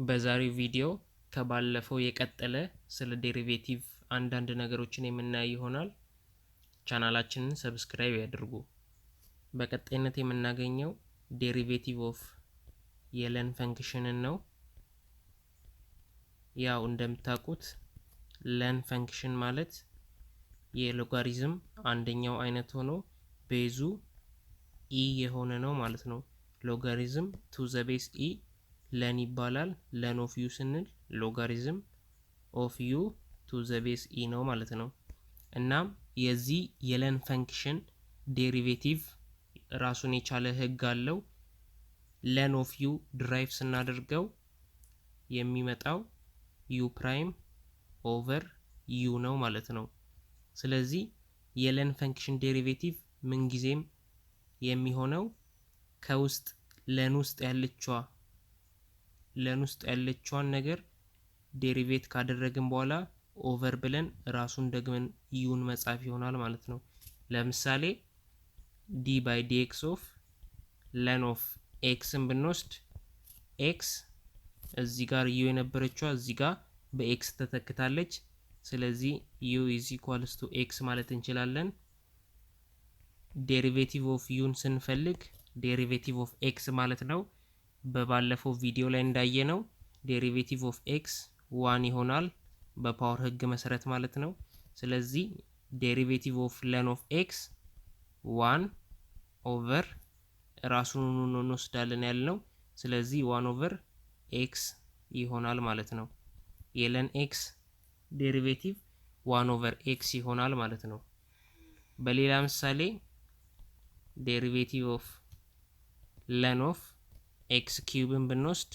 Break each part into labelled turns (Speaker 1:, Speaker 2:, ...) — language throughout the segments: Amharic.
Speaker 1: በዛሬው ቪዲዮ ከባለፈው የቀጠለ ስለ ዴሪቬቲቭ አንዳንድ ነገሮችን የምናይ ይሆናል። ቻናላችንን ሰብስክራይብ ያድርጉ። በቀጣይነት የምናገኘው ዴሪቬቲቭ ኦፍ የለን ፈንክሽንን ነው። ያው እንደምታውቁት ለን ፈንክሽን ማለት የሎጋሪዝም አንደኛው አይነት ሆኖ ቤዙ ኢ የሆነ ነው ማለት ነው። ሎጋሪዝም ቱ ዘ ቤዝ ኢ ለን ይባላል። ለን ኦፍ ዩ ስንል ሎጋሪዝም ኦፍ ዩ ቱ ዘ ቤዝ ኢ ነው ማለት ነው። እናም የዚህ የለን ፈንክሽን ዴሪቬቲቭ ራሱን የቻለ ህግ አለው። ለን ኦፍ ዩ ድራይቭ ስናደርገው የሚመጣው ዩ ፕራይም ኦቨር ዩ ነው ማለት ነው። ስለዚህ የለን ፈንክሽን ዴሪቬቲቭ ምን ጊዜም የሚሆነው ከውስጥ ለን ውስጥ ያለችዋን ነገር ዴሪቬት ካደረግን በኋላ ኦቨር ብለን ራሱን ደግመን ዩን መጻፍ ይሆናል ማለት ነው። ለምሳሌ ዲ ባይ ዲኤክስ ኦፍ ለን ኦፍ ኤክስን ብንወስድ ኤክስ እዚህ ጋር ዩ የነበረችዋ እዚህ ጋር በኤክስ ተተክታለች። ስለዚህ ዩ ኢዝ ኢኳልስ ቱ ኤክስ ማለት እንችላለን። ዴሪቬቲቭ ኦፍ ዩን ስንፈልግ ዴሪቬቲቭ ኦፍ ኤክስ ማለት ነው። በባለፈው ቪዲዮ ላይ እንዳየነው ዴሪቬቲቭ ኦፍ ኤክስ 1 ይሆናል በፓወር ህግ መሰረት ማለት ነው። ስለዚህ ዴሪቬቲቭ ኦፍ ለን ኦፍ ኤክስ 1 ኦቨር ራሱን እንወስዳለን ያልነው። ስለዚህ 1 ኦቨር ኤክስ ይሆናል ማለት ነው። የለን ኤክስ ዴሪቬቲቭ 1 ኦቨር ኤክስ ይሆናል ማለት ነው። በሌላ ምሳሌ ዴሪቬቲቭ ኦፍ ለን ኦፍ ኤክስ ኪዩብን ብንወስድ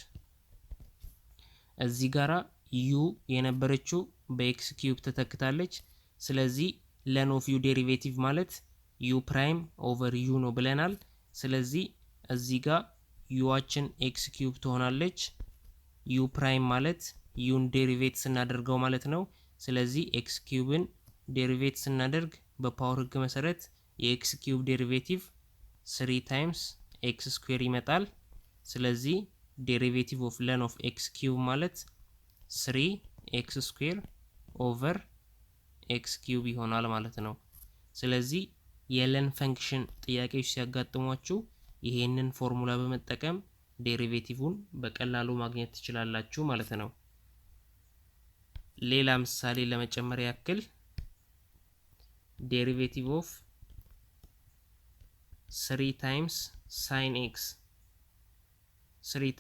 Speaker 1: እዚህ ጋራ ዩ የነበረችው በኤክስ ኪዩብ ተተክታለች። ስለዚህ ለን ኦፍ ዩ ዴሪቬቲቭ ማለት ዩ ፕራይም ኦቨር ዩ ነው ብለናል። ስለዚህ እዚህ ጋር ዩዋችን ኤክስ ኪዩብ ትሆናለች። ዩ ፕራይም ማለት ዩን ዴሪቬት ስናደርገው ማለት ነው። ስለዚህ ኤክስ ኪዩብን ዴሪቬት ስናደርግ በፓወር ህግ መሰረት የኤክስ ኪዩብ ዴሪቬቲቭ 3 ታይምስ ኤክስ ስኩዌር ይመጣል። ስለዚህ ዴሪቬቲቭ ኦፍ ለን ኦፍ ኤክስ ኪዩብ ማለት 3 ኤክስ ስኩዌር ኦቨር ኤክስ ኪዩብ ይሆናል ማለት ነው። ስለዚህ የለን ፈንክሽን ጥያቄዎች ሲያጋጥሟችሁ ይሄንን ፎርሙላ በመጠቀም ዴሪቬቲቭን በቀላሉ ማግኘት ትችላላችሁ ማለት ነው። ሌላ ምሳሌ ለመጨመር ያክል ዴሪቬቲቭ ኦፍ 3 ታይምስ ሳይን ኤክስ 3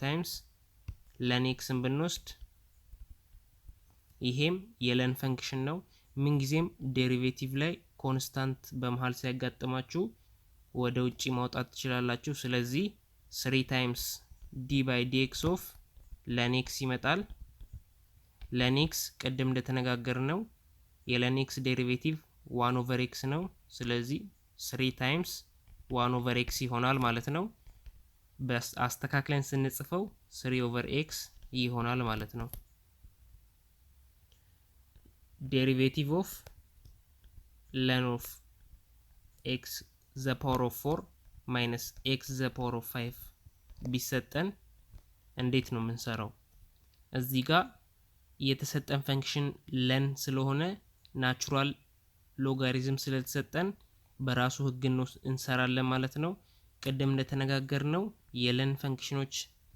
Speaker 1: ታይምስ ለን ኤክስን ብንወስድ ይሄም የለን ፈንክሽን ነው። ምን ጊዜም ዴሪቬቲቭ ላይ ኮንስታንት በመሃል ሲያጋጥማችሁ ወደ ውጪ ማውጣት ትችላላችሁ። ስለዚህ 3 ታይምስ ዲ ባይ ዲኤክስ ኦፍ ለን ኤክስ ይመጣል። ለን ኤክስ ቅድም እንደተነጋገርነው የለን ኤክስ ዴሪቬቲቭ 1 ኦቨር ኤክስ ነው። ስለዚህ 3 ታይምስ 1 ኦቨር ኤክስ ይሆናል ማለት ነው። አስተካክለን ስንጽፈው 3 ኦቨር ኤክስ ይሆናል ማለት ነው። ዴሪቬቲቭ ኦፍ ለን ኦፍ ኤክስ ዘ ፓወር ኦፍ 4 ማይነስ ኤክስ ዘ ፓወር ኦፍ 5 ቢሰጠን እንዴት ነው የምንሰራው? እዚህ ጋር የተሰጠን ፈንክሽን ለን ስለሆነ ናቹራል ሎጋሪዝም ስለተሰጠን በራሱ ህግ እንሰራለን ማለት ነው። ቅድም እንደተነጋገርነው የለን ፈንክሽኖች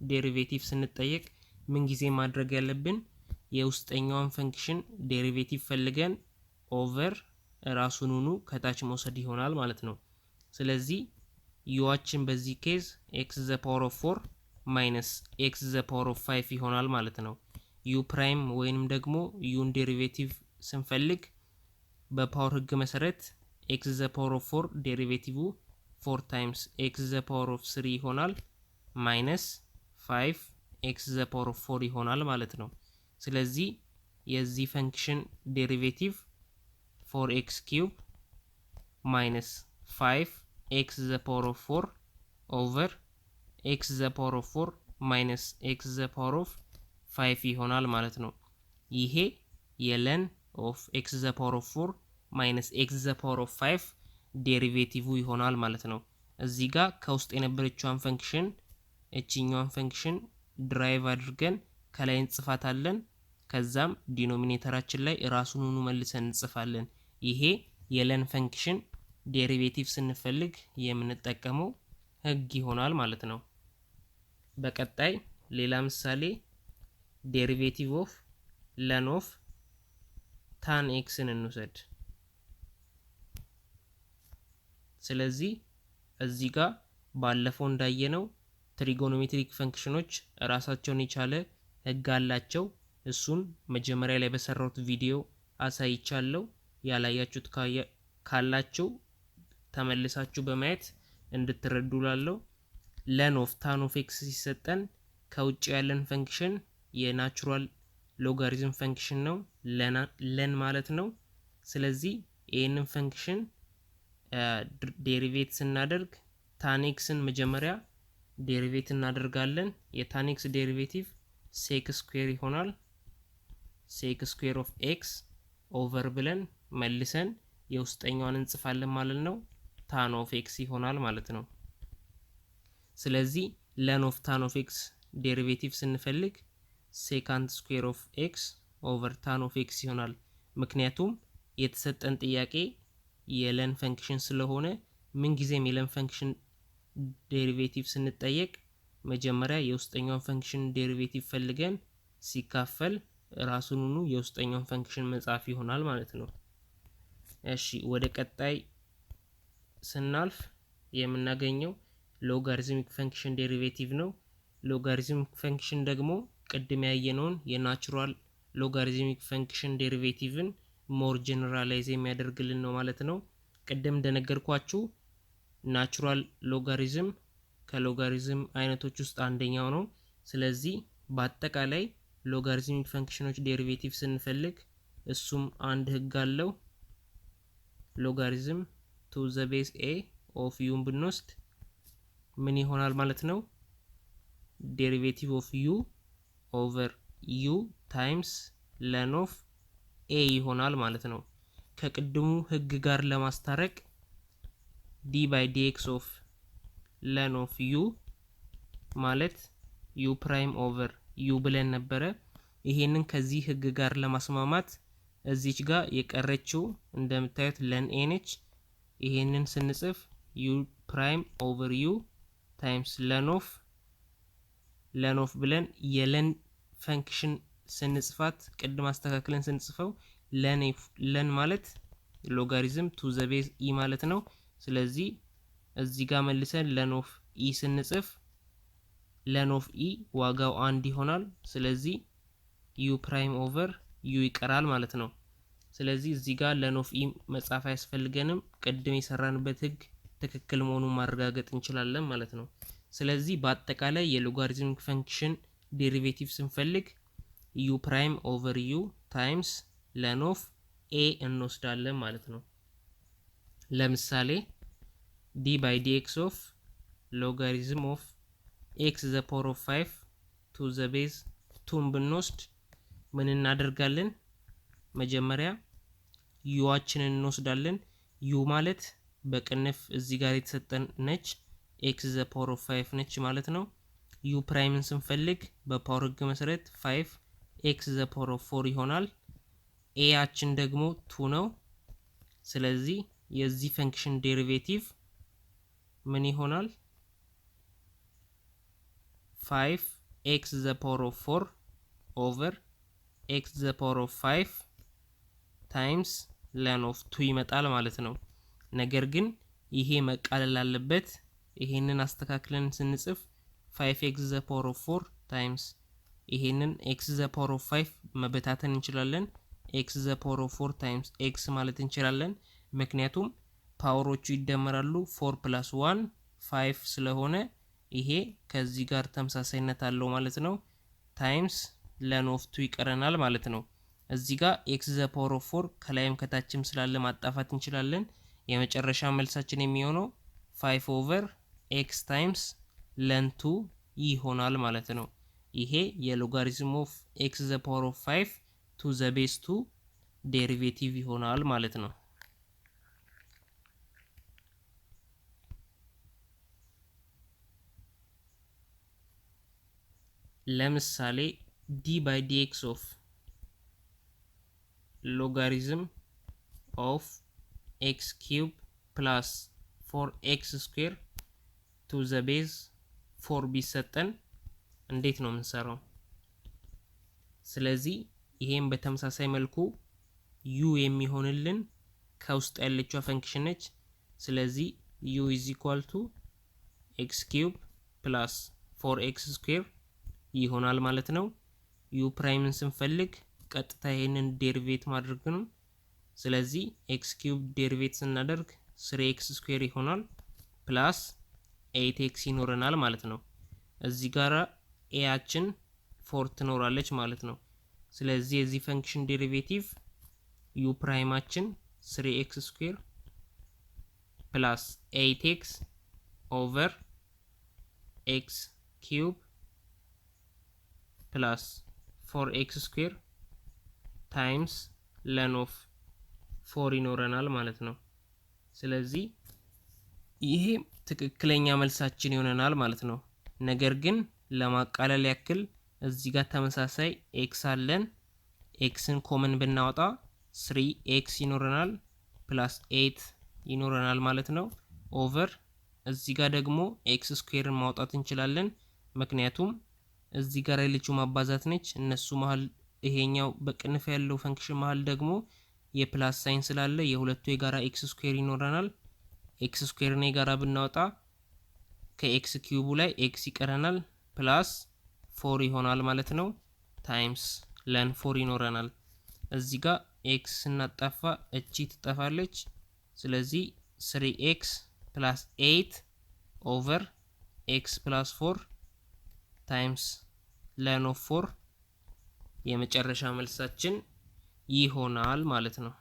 Speaker 1: ዴሪቬቲቭ ስንጠየቅ ምን ጊዜ ማድረግ ያለብን የውስጠኛውን ፈንክሽን ዴሪቬቲቭ ፈልገን ኦቨር ራሱንኑ ከታች መውሰድ ይሆናል ማለት ነው። ስለዚህ ዩዋችን በዚህ ኬዝ ኤክስ ዘ ፓወር ኦፍ 4 ማይነስ ኤክስ ዘ ፓወር ኦፍ 5 ይሆናል ማለት ነው። ዩ ፕራይም ወይንም ደግሞ ዩን ዴሪቬቲቭ ስንፈልግ በፓወር ህግ መሰረት ኤክስ ዘ ፓወር ኦፍ 4 ዴሪቬቲቭ 4 ታይምስ ኤክስ ዘ ፓወር ኦፍ 3 ይሆናል ማይነስ 5 ኤክስ ዘ ፓወር ኦፍ 4 ይሆናል ማለት ነው። ስለዚህ የዚህ ፈንክሽን ዴሪቬቲቭ 4x ኪዩብ ማይነስ 5x ዘ ፓወር ኦፍ 4 ኦቨር x ዘ ፓወር ኦፍ 4 ማይነስ x ዘ ፓወር ኦፍ 5 ይሆናል ማለት ነው። ይሄ የለን ኦፍ x ዘ ፓወር ኦፍ 4 ማይነስ x ዘ ፓወር ኦፍ 5 ዴሪቬቲቭ ይሆናል ማለት ነው። እዚህ ጋር ከውስጥ የነበረችውን ፈንክሽን እቺኛውን ፈንክሽን ድራይቭ አድርገን ከላይ እንጽፋታለን። ከዛም ዲኖሚኔተራችን ላይ ራሱን መልሰን እንጽፋለን። ይሄ የለን ፈንክሽን ዴሪቬቲቭ ስንፈልግ የምንጠቀመው ህግ ይሆናል ማለት ነው። በቀጣይ ሌላ ምሳሌ ዴሪቬቲቭ ኦፍ ለን ኦፍ ታን ኤክስን እንውሰድ። ስለዚህ እዚህ ጋር ባለፈው እንዳየነው ትሪጎኖሜትሪክ ፈንክሽኖች ራሳቸውን የቻለ ህግ አላቸው። እሱን መጀመሪያ ላይ በሰራሁት ቪዲዮ አሳይቻለሁ። ያላያችሁት ካላችሁ ተመልሳችሁ በማየት እንድትረዱላለው። ለን ኦፍ ታን ኦፍ ኤክስ ሲሰጠን ከውጭ ያለን ፈንክሽን የናቹራል ሎጋሪዝም ፈንክሽን ነው ለን ማለት ነው። ስለዚህ ይሄንን ፈንክሽን ዴሪቬት ስናደርግ ታን ኤክስን መጀመሪያ ዴሪቬት እናደርጋለን። የታን ኤክስ ዴሪቬቲቭ ሴክ ስኩዌር ይሆናል። ሴክ ስኩዌር ኦፍ ኤክስ ኦቨር ብለን መልሰን የውስጠኛውን እንጽፋለን ማለት ነው። ታን ኦፍ ኤክስ ይሆናል ማለት ነው። ስለዚህ ለን ኦፍ ታን ኦፍ ኤክስ ዴሪቬቲቭ ስንፈልግ ሴካንድ ስኩዌር ኦፍ ኤክስ ኦቨር ታን ኦፍ ኤክስ ይሆናል። ምክንያቱም የተሰጠን ጥያቄ የለን ፈንክሽን ስለሆነ ምንጊዜም የለን ፈንክሽን ዴሪቬቲቭ ስንጠየቅ መጀመሪያ የውስጠኛውን ፈንክሽን ዴሪቬቲቭ ፈልገን ሲካፈል ራሱንኑ የውስጠኛውን ፈንክሽን መጻፍ ይሆናል ማለት ነው። እሺ ወደ ቀጣይ ስናልፍ የምናገኘው ሎጋሪዝሚክ ፈንክሽን ዴሪቬቲቭ ነው። ሎጋሪዝሚክ ፈንክሽን ደግሞ ቅድም ያየነውን የናቹራል ሎጋሪዝሚክ ፈንክሽን ዴሪቬቲቭን ሞር ጀነራላይዝ የሚያደርግልን ነው ማለት ነው። ቅድም እንደነገርኳችሁ ናቹራል ሎጋሪዝም ከሎጋሪዝም አይነቶች ውስጥ አንደኛው ነው። ስለዚህ በአጠቃላይ ሎጋሪዝሚክ ፈንክሽኖች ዴሪቬቲቭ ስንፈልግ እሱም አንድ ህግ አለው። ሎጋሪዝም ቱ ዘ ቤዝ ኤ ኦፍ ዩን ብንወስድ ምን ይሆናል ማለት ነው? ዴሪቬቲቭ ኦፍ ዩ ኦቨር ዩ ታይምስ ለን ኦፍ ኤ ይሆናል ማለት ነው። ከቅድሙ ህግ ጋር ለማስታረቅ ዲ ባይ ዲኤክስ ኦፍ ለን ኦፍ ዩ ማለት ዩ ፕራይም ኦቨር ዩ ብለን ነበረ። ይሄንን ከዚህ ህግ ጋር ለማስማማት እዚች ጋር የቀረችው እንደምታዩት ለን ኤ ነች። ይሄንን ስንጽፍ ዩ ፕራይም ኦቨር ዩ ታይምስ ለን ኦፍ ብለን የለን ፈንክሽን ስንጽፋት ቅድም አስተካክለን ስንጽፈው ለን ማለት ሎጋሪዝም ቱ ዘ ቤዝ ኢ ማለት ነው። ስለዚህ እዚህ ጋር መልሰን ለን ኦፍ ኢ ስንጽፍ ለን ኦፍ ኢ ዋጋው አንድ ይሆናል። ስለዚህ ዩ ፕራይም ኦቨር ዩ ይቀራል ማለት ነው። ስለዚህ እዚህ ጋር ለን ኦፍ ኢ መጻፍ አያስፈልገንም። ቅድም የሰራንበት ህግ ትክክል መሆኑን ማረጋገጥ እንችላለን ማለት ነው። ስለዚህ በአጠቃላይ የሎጋሪዝሚክ ፈንክሽን ዴሪቬቲቭ ስንፈልግ ዩ ፕራይም ኦቨር ዩ ታይምስ ለን ኦፍ ኤ እንወስዳለን ማለት ነው። ለምሳሌ ዲ ባይ ዲኤክስ ኦፍ ሎጋሪዝም ኦፍ ኤክስ ዘ ፓወር ኦፍ 5 ቱ ዘ ቤዝ 2 ብንወስድ ምን እናደርጋለን? መጀመሪያ ዩዋችንን እንወስዳለን። ዩ ማለት በቅንፍ እዚህ ጋር የተሰጠን ነች። ኤክስ ዘ ፓወር ኦፍ 5 ነች ማለት ነው። ዩ ፕራይምን ስንፈልግ በፓወር ህግ መሰረት 5 ኤክስ ዘ ፓወር ኦፍ 4 ይሆናል። ኤ ያችን ደግሞ 2 ነው። ስለዚህ የዚህ ፈንክሽን ዴሪቬቲቭ ምን ይሆናል? 5 ኤክስ ዘ ፓወር ኦፍ 4 ኦቨር ኤክስ ዘ ፓወር ኦፍ 5 ታይምስ ለን ኦፍ 2 ይመጣል ማለት ነው። ነገር ግን ይሄ መቃለል አለበት። ይሄንን አስተካክለን ስንጽፍ 5 ኤክስ ዘ ፓወር ኦፍ 4 ታይምስ ይሄንን ኤክስ ዘ ፓወር ኦፍ 5 መበታተን እንችላለን። ኤክስ ዘ ፓወር ኦፍ 4 ታይምስ ኤክስ ማለት እንችላለን። ምክንያቱም ፓወሮቹ ይደመራሉ 4 + 1 5 ስለሆነ ይሄ ከዚህ ጋር ተመሳሳይነት አለው ማለት ነው። ታይምስ ለን ኦፍ 2 ይቀረናል ማለት ነው። እዚህ ጋር ኤክስ ዘ ፓወር ኦፍ 4 ከላይም ከታችም ስላለ ማጣፋት እንችላለን። የመጨረሻ መልሳችን የሚሆነው 5 ኦቨር ኤክስ ታይምስ ለን 2 ይሆናል ማለት ነው። ይሄ የሎጋሪዝም ኦፍ ኤክስ ዘ ፓወር ኦፍ 5 ቱ ዘ ቤዝ 2 ዴሪቬቲቭ ይሆናል ማለት ነው። ለምሳሌ d by dx of logarithm of x cube plus 4x square to the base 4 ቢሰጠን እንዴት ነው የምንሰራው? ስለዚህ ይሄን በተመሳሳይ መልኩ u የሚሆንልን ከውስጥ ያለችው ፈንክሽን ነች። ስለዚህ u is equal to x cube plus 4x square ይሆናል ማለት ነው። u ፕራይምን ስንፈልግ ቀጥታ ይሄንን ዴሪቬት ማድረግ ነው። ስለዚህ x cube ዴሪቬት ስናደርግ 3x square ይሆናል ፕላስ 8x ይኖረናል ማለት ነው። እዚህ ጋራ a አችን 4 ትኖራለች ማለት ነው። ስለዚህ የዚህ ፈንክሽን ዴሪቬቲቭ u ፕራይማችን 3x square plus 8x over x cube plus 4x square times ln of 4 ይኖረናል ማለት ነው። ስለዚህ ይሄ ትክክለኛ መልሳችን ይሆነናል ማለት ነው። ነገር ግን ለማቃለል ያክል እዚህ ጋር ተመሳሳይ x አለን። xን ኮመን ብናወጣ 3x ይኖረናል ፕላስ 8 ይኖረናል ማለት ነው። ኦቨር እዚህ ጋር ደግሞ x ስኩዌርን ማውጣት እንችላለን። ምክንያቱም እዚህ ጋር ያለችው ማባዛት ነች። እነሱ መሃል ይሄኛው በቅንፍ ያለው ፈንክሽን መሃል ደግሞ የፕላስ ሳይን ስላለ የሁለቱ የጋራ x ስኩዌር ይኖረናል። x ስኩዌርን የጋራ ብናወጣ ከx ኪዩቡ ላይ x ይቀረናል ፕላስ 4 ይሆናል ማለት ነው። ታይምስ ለን 4 ይኖረናል። እዚህ ጋር x ስናጣፋ እቺ ትጠፋለች። ስለዚህ 3x plus 8 over x plus 4 times ln of 4 የመጨረሻ መልሳችን ይሆናል ማለት ነው።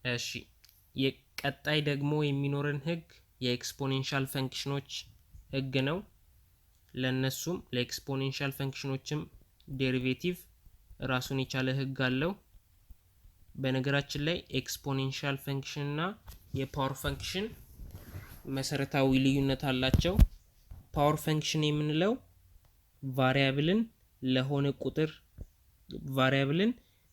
Speaker 1: እሺ የቀጣይ ደግሞ የሚኖረን ህግ የኤክስፖኔንሻል ፈንክሽኖች ህግ ነው። ለነሱም ለኤክስፖኔንሻል ፈንክሽኖችም ዴሪቬቲቭ ራሱን የቻለ ህግ አለው። በነገራችን ላይ ኤክስፖኔንሻል ፈንክሽን እና የፓወር ፈንክሽን መሰረታዊ ልዩነት አላቸው። ፓወር ፈንክሽን የምንለው ቫሪያብልን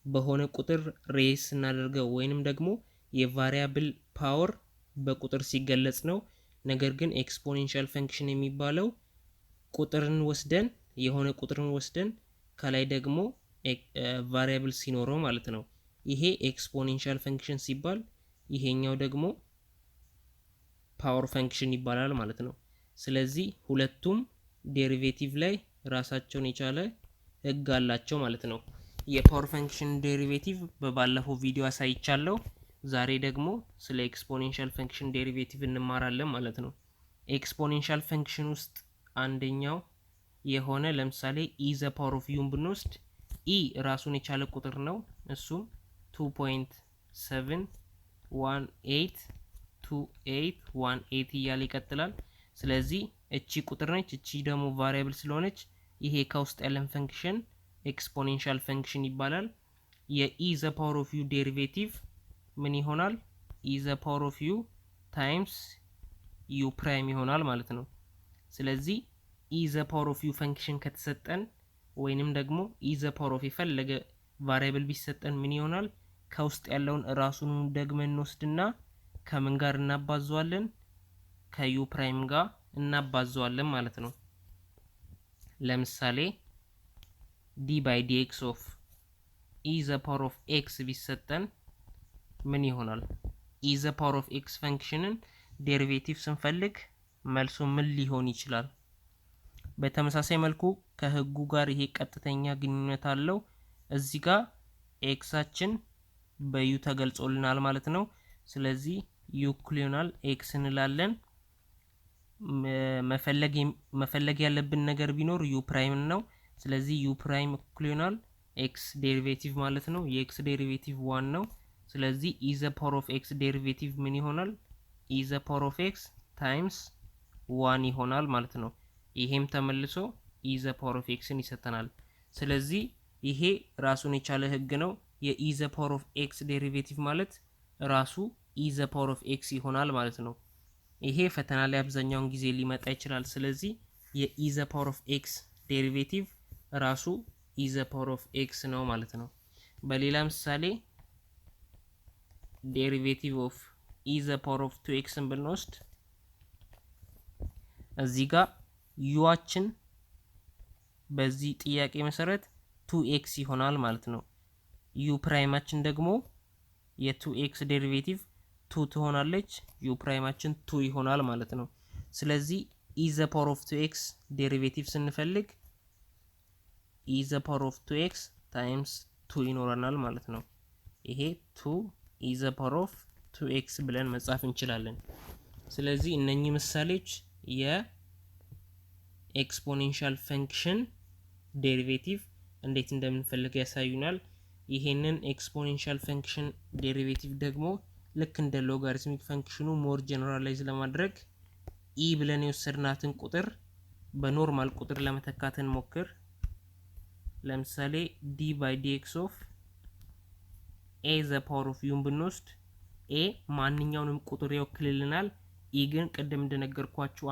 Speaker 1: በሆነ ቁጥር ሬስ እናደርገው ወይንም ደግሞ የቫሪያብል ፓወር በቁጥር ሲገለጽ ነው። ነገር ግን ኤክስፖኔንሻል ፈንክሽን የሚባለው የሆነ ቁጥርን ወስደን ከላይ ደግሞ ቫሪያብል ሲኖረው ማለት ነው። ይሄ ኤክስፖኔንሻል ፈንክሽን ሲባል ይሄኛው ደግሞ ፓወር ፈንክሽን ይባላል ማለት ነው። ስለዚህ ሁለቱም ዴሪቬቲቭ ላይ ራሳቸውን የቻለ ህግ አላቸው ማለት ነው። የፓወር ፈንክሽን ዴሪቬቲቭ በባለፈው ቪዲዮ አሳይቻለሁ። ዛሬ ደግሞ ስለ ኤክስፖኔንሻል ፈንክሽን ዴሪቬቲቭ እንማራለን ማለት ነው። ኤክስፖኔንሻል ፈንክሽን ውስጥ አንደኛው የሆነ ለምሳሌ e ዘ ፓወር ኦፍ u ብንወስድ e ራሱን የቻለ ቁጥር ነው። እሱም 2.7182818 እያለ ይቀጥላል። ስለዚህ እቺ ቁጥር ነች፣ እቺ ደግሞ ቫሪያብል ስለሆነች ይሄ ከውስጥ ያለን ፈንክሽን ኤክስፖኔንሻል ፈንክሽን ይባላል። የe ዘ ፓወር ኦፍ u ዴሪቬቲቭ ምን ይሆናል? e ዘ ፓወር ኦፍ u ታይምስ u ፕራይም ይሆናል ማለት ነው። ስለዚህ e ዘ ፓወር ኦፍ u ፈንክሽን ከተሰጠን ወይንም ደግሞ e ዘ ፓወር ኦፍ የፈለገ ቫሪያብል ቢሰጠን ምን ይሆናል? ከውስጥ ያለውን ራሱን ደግመን እንወስድና ከምን ጋር እናባዛዋለን? ከu ፕራይም ጋር እናባዛዋለን ማለት ነው። ለምሳሌ d by dx of e ዘ ፓወር ኦፍ x ቢሰጠን ምን ይሆናል? e ዘ ፓወር ኦፍ x ፈንክሽንን ዴሪቬቲቭ ስንፈልግ መልሱ ምን ሊሆን ይችላል? በተመሳሳይ መልኩ ከህጉ ጋር ይሄ ቀጥተኛ ግንኙነት አለው። እዚህ ጋር ኤክሳችን በዩ ተገልጾልናል ማለት ነው። ስለዚህ ዩ ኢኩዋል ኤክስ እንላለን። መፈለግ ያለብን ነገር ቢኖር ዩ ፕራይም ነው። ስለዚህ ዩ ፕራይም ኢኩዋል ኤክስ ዴሪቬቲቭ ማለት ነው። የኤክስ ዴሪቬቲቭ 1 ነው። ስለዚህ e ዘ ፓወር ኦፍ x ዴሪቬቲቭ ምን ይሆናል? e ዘ ፓወር ኦፍ x ታይምስ 1 ይሆናል ማለት ነው። ይሄም ተመልሶ e ዘ ፓወር ኦፍ xን ይሰጠናል። ስለዚህ ይሄ ራሱን የቻለ ህግ ነው። የe ዘ ፓወር ኦፍ x ዴሪቬቲቭ ማለት ራሱ e the power of x ይሆናል ማለት ነው። ይሄ ፈተና ላይ አብዛኛውን ጊዜ ሊመጣ ይችላል። ስለዚህ የ the power of x ዴሪቬቲቭ ራሱ the power of x ነው ማለት ነው። በሌላ ምሳሌ ዴሪቬቲቭ ኦፍ the power of 2x ብንወስድ እዚህ ጋር ዩአችን በዚህ ጥያቄ መሰረት 2x ይሆናል ማለት ነው። ዩ ፕራይማችን ደግሞ የ2x ዴሪቬቲቭ 2 ትሆናለች። ዩ ፕራይማችን 2 ይሆናል ማለት ነው። ስለዚህ the power of 2x ዴሪቬቲቭ ስንፈልግ the power of 2x ታይምስ 2 ይኖረናል ማለት ነው። ይሄ 2 the power of 2x ብለን መጻፍ እንችላለን። ስለዚህ እነኚህ ምሳሌዎች የኤክስፖኔንሻል ፈንክሽን ዴሪቬቲቭ እንዴት እንደምንፈልግ ያሳዩናል። ይሄንን ኤክስፖኔንሻል ፈንክሽን ዴሪቬቲቭ ደግሞ ልክ እንደ ሎጋሪትሚክ ፈንክሽኑ ሞር ጀነራላይዝ ለማድረግ ብለን የወሰድናትን ቁጥር በኖርማል ቁጥር ለመተካት እንሞክር። ለምሳሌ d by dx of a the power of u ብንወስድ a ማንኛውንም ቁጥር ይወክልልናል። ግን ቅድም እንደነገርኳችሁ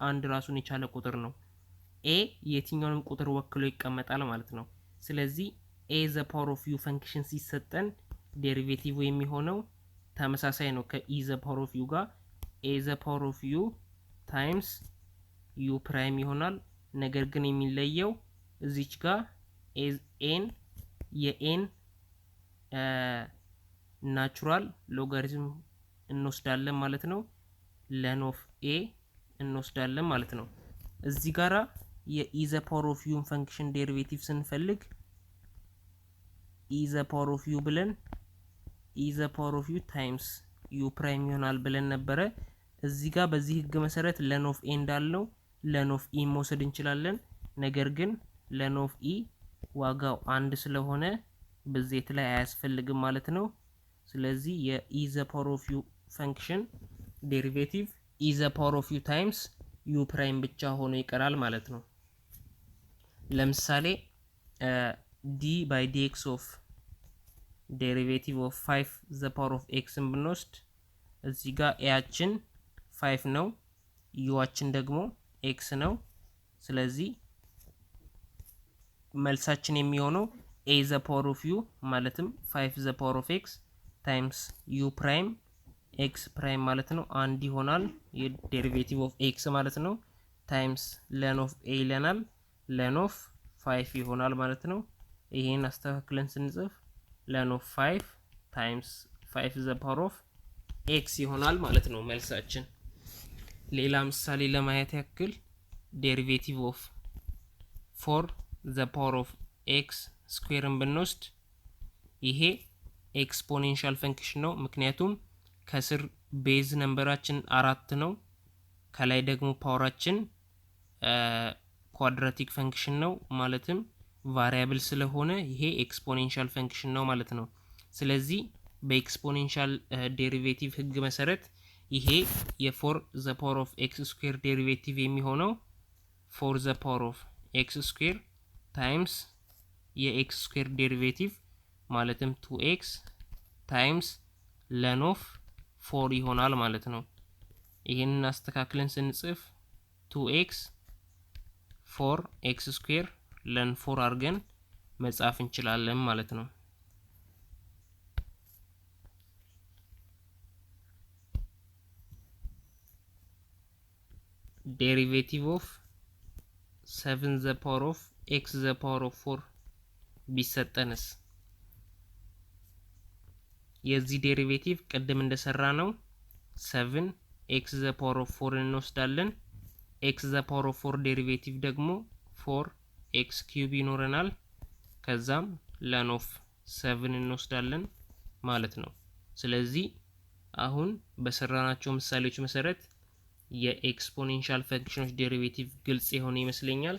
Speaker 1: አንድ ራሱን የቻለ ቁጥር ነው። a የትኛውንም ቁጥር ወክሎ ይቀመጣል ማለት ነው። ስለዚህ a the power of u ፈንክሽን ሲሰጠን ዴሪቬቲቭ የሚሆነው ተመሳሳይ ነው ከe the power of u ጋር a the power of u ታይምስ u ፕራይም ይሆናል። ነገር ግን የሚለየው እዚች ጋር n የn ናቹራል ሎጋሪትም እንወስዳለን ማለት ነው። len of a እንወስዳለን ማለት ነው። እዚህ ጋራ the power of u ፈንክሽን ዴሪቬቲቭ ስንፈልግ the power of u ብለን the power of u ታይምስ u ፕራይም ይሆናል ብለን ነበረ። እዚህ ጋር በዚህ ህግ መሰረት len of a እንዳለው len of e መውሰድ እንችላለን። ነገር ግን len of e ዋጋው አንድ ስለሆነ በዚህ ላይ አያስፈልግም ማለት ነው። ስለዚህ the power of u ፈንክሽን ዴሪቬቲቭ the power of u ታይምስ u ፕራይም ብቻ ሆኖ ይቀራል ማለት ነው። ለምሳሌ d by dx of derivative of 5 the power of x ብንወስድ እዚህ ጋር aችን 5 ነው፣ uአችን ደግሞ x ነው። ስለዚህ መልሳችን የሚሆነው a the power of u ማለትም 5 the power of x times u prime x prime ማለት ነው አንድ ይሆናል። የዴሪቬቲቭ ኦፍ x ማለት ነው ታይምስ len of a ይለናል len of 5 ይሆናል ማለት ነው። ይሄን አስተካክለን ስንጽፍ len of 5 times 5 the power of x ይሆናል ማለት ነው መልሳችን። ሌላ ምሳሌ ለማየት ያክል ዴሪቬቲቭ ኦፍ 4 the power of x ስኩዌርን ብንወስድ ይሄ ኤክስፖኔንሻል ፈንክሽን ነው። ምክንያቱም ከስር ቤዝ ነምበራችን 4 ነው፣ ከላይ ደግሞ ፓወራችን ኳድራቲክ ፈንክሽን ነው ማለትም ቫሪያብል ስለሆነ ይሄ ኤክስፖኔንሻል ፈንክሽን ነው ማለት ነው። ስለዚህ በኤክስፖኔንሻል ዴሪቬቲቭ ህግ መሰረት ይሄ የ4 the power of x square ዴሪቬቲቭ የሚሆነው 4 the power of x square ታይምስ የx square ዴሪቬቲቭ ማለትም 2x ታይምስ len of 4 ይሆናል ማለት ነው። ይሄንን አስተካክለን ስንጽፍ 2x 4x square len 4 አድርገን መጻፍ እንችላለን ማለት ነው። ዴሪቬቲቭ ኦፍ 7 the power of x the power of 4 ቢሰጠንስ የዚህ ዴሪቬቲቭ ቀደም እንደሰራ ነው 7 x the power of 4 እንወስዳለን። x the power of 4 ዴሪቬቲቭ ደግሞ 4 x cube ይኖረናል። ከዛም len of 7 እንወስዳለን ማለት ነው። ስለዚህ አሁን በሰራናቸው ምሳሌዎች መሰረት የኤክስፖኔንሻል ፈንክሽኖች ዴሪቬቲቭ ግልጽ የሆነ ይመስለኛል።